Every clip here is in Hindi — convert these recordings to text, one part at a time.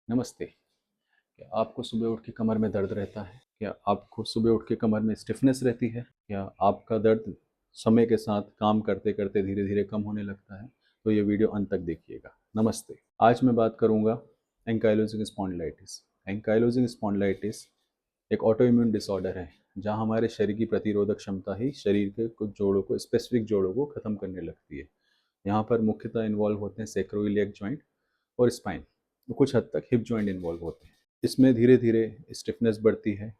नमस्ते। क्या आपको सुबह उठ के कमर में दर्द रहता है? क्या आपको सुबह उठ के कमर में स्टिफनेस रहती है? क्या आपका दर्द समय के साथ काम करते-करते धीरे-धीरे कम होने लगता है? तो ये वीडियो अंत तक देखिएगा। नमस्ते। आज मैं बात करूँगा एंकाइलोजिंग स्पॉन्डिलाइटिस। एंकाइलोजिंग स्पॉन्डिलाइटिस एक ऑटोइम्यून डिसऑर्डर है, जहाँ हमारे शरीर की प्रतिरोधक क्षमता ही शरीर के कुछ जोड़ों को स्पेसिफिक जोड़ों को ख़त्म करने लगती है। यहाँ पर मुख्यतः इन्वॉल्व होते हैं सैक्रोइलियक जॉइंट और स्पाइन, तो कुछ हद तक हिप जॉइंट इन्वॉल्व होते हैं। इसमें धीरे धीरे स्टिफनेस बढ़ती है,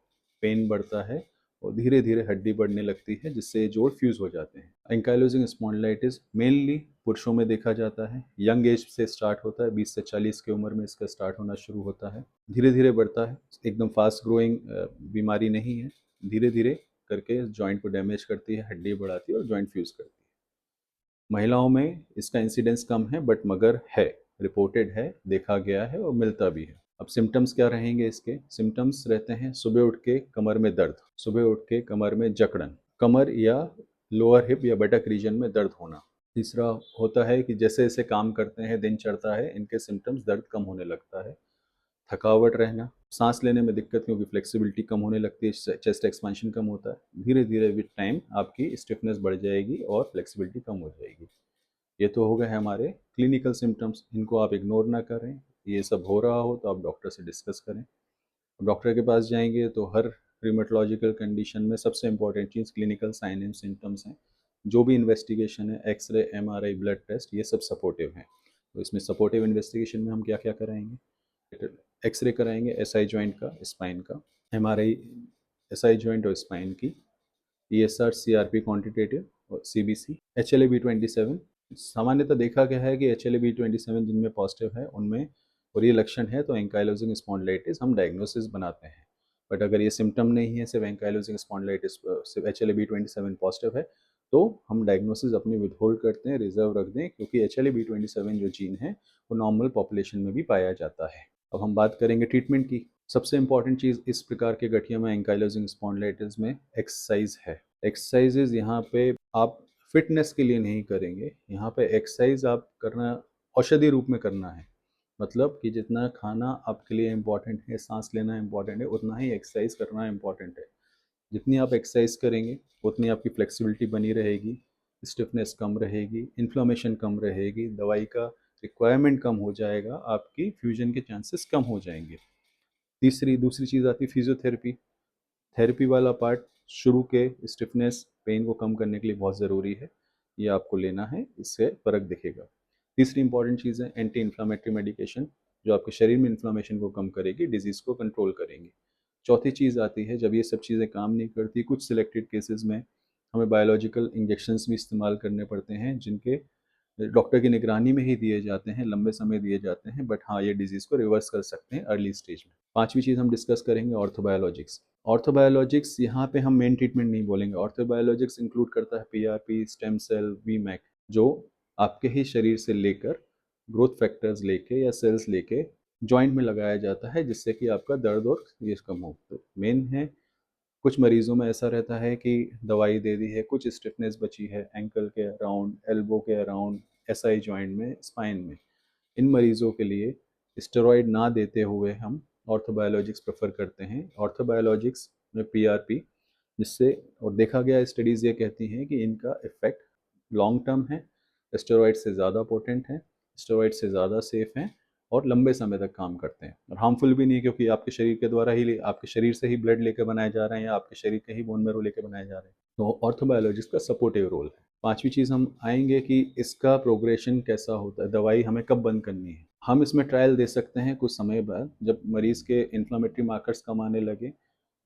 पेन बढ़ता है और धीरे धीरे हड्डी बढ़ने लगती है, जिससे ये जोड़ फ्यूज हो जाते हैं। एंकाइलोजिंग स्पॉन्डिलाइटिस मेनली पुरुषों में देखा जाता है। यंग एज से स्टार्ट होता है, 20 से 40 की उम्र में इसका स्टार्ट होना शुरू होता है। धीरे धीरे बढ़ता है, एकदम फास्ट ग्रोइंग बीमारी नहीं है। धीरे धीरे करके जॉइंट को डैमेज करती है, हड्डी बढ़ाती है और जॉइंट फ्यूज करती है। महिलाओं में इसका इंसिडेंस कम है, बट मगर है, रिपोर्टेड है, देखा गया है और मिलता भी है। अब सिम्टम्स क्या रहेंगे इसके? सिम्टम्स रहते हैं सुबह उठ के कमर में दर्द, सुबह उठ के कमर में जकड़न, कमर या लोअर हिप या बटक रीजन में दर्द होना। तीसरा होता है कि जैसे जैसे काम करते हैं, दिन चढ़ता है, इनके सिम्टम्स दर्द कम होने लगता है। थकावट रहना, सांस लेने में दिक्कत क्योंकि फ्लेक्सिबिलिटी कम होने लगती है, चेस्ट एक्सपेंशन कम होता है। धीरे धीरे विद टाइम आपकी स्टिफनेस बढ़ जाएगी और फ्लेक्सिबिलिटी कम हो जाएगी। ये तो हो गए हमारे क्लिनिकल सिम्टम्स, इनको आप इग्नोर ना करें। ये सब हो रहा हो तो आप डॉक्टर से डिस्कस करें। डॉक्टर के पास जाएंगे तो हर रिमेटोलॉजिकल कंडीशन में सबसे इंपॉर्टेंट चीज़ क्लिनिकल साइन एंड सिम्टम्स हैं। जो भी इन्वेस्टिगेशन है, एक्सरे, एमआरआई, ब्लड टेस्ट, ये सब सपोर्टिव हैं। तो इसमें सपोर्टिव इन्वेस्टिगेशन में हम क्या क्या कराएंगे? एक्सरे कराएंगे एसआई जॉइंट का, स्पाइन का, एमआरआई एसआई जॉइंट और स्पाइन की, ईएसआर, सीआरपी क्वांटिटेटिव और सीबीसी, HLA-B27। सामान्यतः देखा गया है कि HLA-B27 जिनमें पॉजिटिव है उनमें और ये लक्षण है तो एंकाइलोजिंग स्पॉन्डिलाइटिस हम डायग्नोसिस बनाते हैं। बट अगर ये सिम्टम नहीं है, सिर्फ एंकाइलोजिंग स्पॉन्डिलाइटिस, सिर्फ HLA-B27 पॉजिटिव है, तो हम डायग्नोसिस अपनी विथहोल्ड करते हैं, रिजर्व रख दें, क्योंकि HLA-B27 जो जीन है वो नॉर्मल पॉपुलेशन में भी पाया जाता है। अब हम बात करेंगे ट्रीटमेंट की। सबसे इंपॉर्टेंट चीज़ इस प्रकार के गठिया में, एंकाइलोजिंग स्पॉन्डिलाइटिस में, एक्सरसाइज है। एक्सरसाइजेज यहाँ पे आप फिटनेस के लिए नहीं करेंगे, यहाँ पे एक्सरसाइज आप करना औषधि रूप में करना है। मतलब कि जितना खाना आपके लिए इम्पॉर्टेंट है, सांस लेना इम्पॉर्टेंट है, उतना ही एक्सरसाइज करना इम्पॉर्टेंट है। जितनी आप एक्सरसाइज करेंगे उतनी आपकी फ्लेक्सिबिलिटी बनी रहेगी, स्टिफनेस कम रहेगी, इन्फ्लामेशन कम रहेगी, दवाई का रिक्वायरमेंट कम हो जाएगा, आपकी फ्यूजन के चांसेस कम हो जाएंगे। दूसरी चीज़ आती है फिजियोथेरेपी। थेरेपी वाला पार्ट शुरू के स्टिफनेस, पेन को कम करने के लिए बहुत ज़रूरी है। ये आपको लेना है, इससे फ़र्क दिखेगा। तीसरी इंपॉर्टेंट चीज़ है एंटी इन्फ्लामेटरी मेडिकेशन, जो आपके शरीर में इन्फ्लामेशन को कम करेगी, डिजीज़ को कंट्रोल करेंगी। चौथी चीज़ आती है, जब ये सब चीज़ें काम नहीं करती, कुछ सिलेक्टेड केसेस में हमें बायोलॉजिकल इंजेक्शंस भी इस्तेमाल करने पड़ते हैं, जिनके डॉक्टर की निगरानी में ही दिए जाते हैं, लंबे समय दिए जाते हैं, बट हाँ, ये डिजीज़ को रिवर्स कर सकते हैं अर्ली स्टेज में। पांचवी चीज़ हम डिस्कस करेंगे ऑर्थोबायोलॉजिक्स। ऑर्थोबायोलॉजिक्स यहाँ पे हम मेन ट्रीटमेंट नहीं बोलेंगे। ऑर्थोबायोलॉजिक्स इंक्लूड करता है पीआरपी, स्टेम सेल, वीमैक, जो आपके ही शरीर से लेकर ग्रोथ फैक्टर्स लेके या सेल्स लेके जॉइंट में लगाया जाता है, जिससे कि आपका दर्द और ये कम हो। तो मेन है, कुछ मरीजों में ऐसा रहता है कि दवाई दे दी है, कुछ स्टिफनेस बची है एंकल के अराउंड, एल्बो के अराउंड, एसआई जॉइंट में, स्पाइन में। इन मरीजों के लिए स्टेरॉयड ना देते हुए हम ऑर्थोबायोलॉजिक्स प्रेफर करते हैं। ऑर्थोबायोलॉजिक्स में पीआरपी, जिससे, और देखा गया स्टडीज़ ये कहती हैं कि इनका इफेक्ट लॉन्ग टर्म है, स्टेरॉयड से ज़्यादा पोटेंट है, स्टेरॉयड से ज़्यादा सेफ हैं और लंबे समय तक काम करते हैं और हार्मफुल भी नहीं, क्योंकि आपके शरीर के द्वारा ही, आपके शरीर से ही ब्लड लेकर बनाए जा रहे हैं या आपके शरीर के ही बोन मैरो लेकर बनाए जा रहे हैं। तो ऑर्थोबायोलॉजिस्ट का सपोर्टिव रोल है। पांचवी चीज़ हम आएंगे कि इसका प्रोग्रेशन कैसा होता है, दवाई हमें कब बंद करनी है। हम इसमें ट्रायल दे सकते हैं कुछ समय बाद, जब मरीज के इन्फ्लामेटरी मार्कर्स कम आने लगे,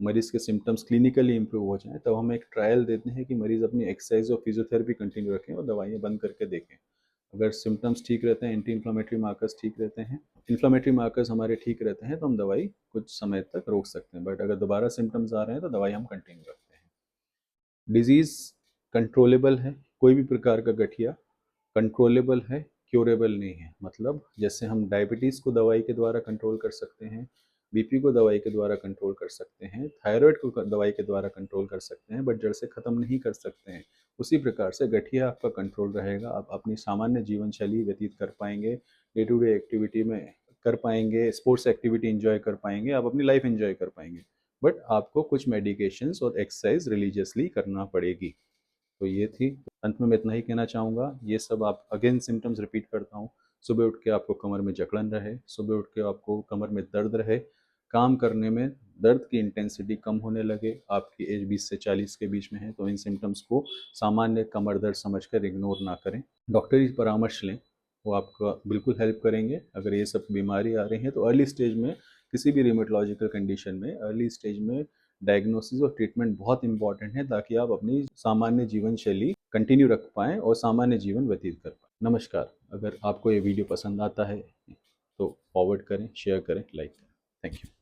मरीज के सिम्टम्स क्लिनिकली इंप्रूव हो जाएं, तब हम एक ट्रायल देते हैं कि मरीज अपनी एक्सरसाइज और फिजियोथेरेपी कंटिन्यू रखें और दवाइयाँ बंद करके देखें। अगर सिम्टम्स ठीक रहते हैं, एंटी इन्फ्लामेटरी मार्कर्स ठीक रहते हैं, इन्फ्लामेटरी मार्कर्स हमारे ठीक रहते हैं, तो हम दवाई कुछ समय तक रोक सकते हैं। बट अगर दोबारा सिम्टम्स आ रहे हैं तो दवाई हम कंटिन्यू रखते हैं। डिजीज़ कंट्रोलेबल है, कोई भी प्रकार का गठिया कंट्रोलेबल है, क्योरेबल नहीं है। मतलब जैसे हम डायबिटीज़ को दवाई के द्वारा कंट्रोल कर सकते हैं, बीपी को दवाई के द्वारा कंट्रोल कर सकते हैं, थायराइड को दवाई के द्वारा कंट्रोल कर सकते हैं, बट जड़ से ख़त्म नहीं कर सकते हैं, उसी प्रकार से गठिया आपका कंट्रोल रहेगा। आप अपनी सामान्य जीवन शैली व्यतीत कर पाएंगे, डे टू डे एक्टिविटी में कर पाएंगे, स्पोर्ट्स एक्टिविटी एंजॉय कर पाएंगे, आप अपनी लाइफ एंजॉय कर पाएंगे, बट आपको कुछ मेडिकेशंस और एक्सरसाइज रिलीजियसली करना पड़ेगी। तो ये थी। अंत में मैं इतना ही कहना चाहूँगा, ये सब आप अगेन सिम्टम्स रिपीट करता हूँ, सुबह उठ के आपको कमर में जकड़न रहे, सुबह उठ के आपको कमर में दर्द रहे, काम करने में दर्द की इंटेंसिटी कम होने लगे, आपकी एज 20 से 40 के बीच में है, तो इन सिम्टम्स को सामान्य कमर दर्द समझकर इग्नोर ना करें, डॉक्टरी परामर्श लें, वो आपका बिल्कुल हेल्प करेंगे। अगर ये सब बीमारी आ रही हैं तो अर्ली स्टेज में, किसी भी रिमेटोलॉजिकल कंडीशन में अर्ली स्टेज में डायग्नोसिस और ट्रीटमेंट बहुत इंपॉर्टेंट है, ताकि आप अपनी सामान्य जीवन शैली कंटिन्यू रख पाएँ और सामान्य जीवन व्यतीत कर पाएँ। नमस्कार। अगर आपको ये वीडियो पसंद आता है तो फॉरवर्ड करें, शेयर करें, लाइक करें। Thank you.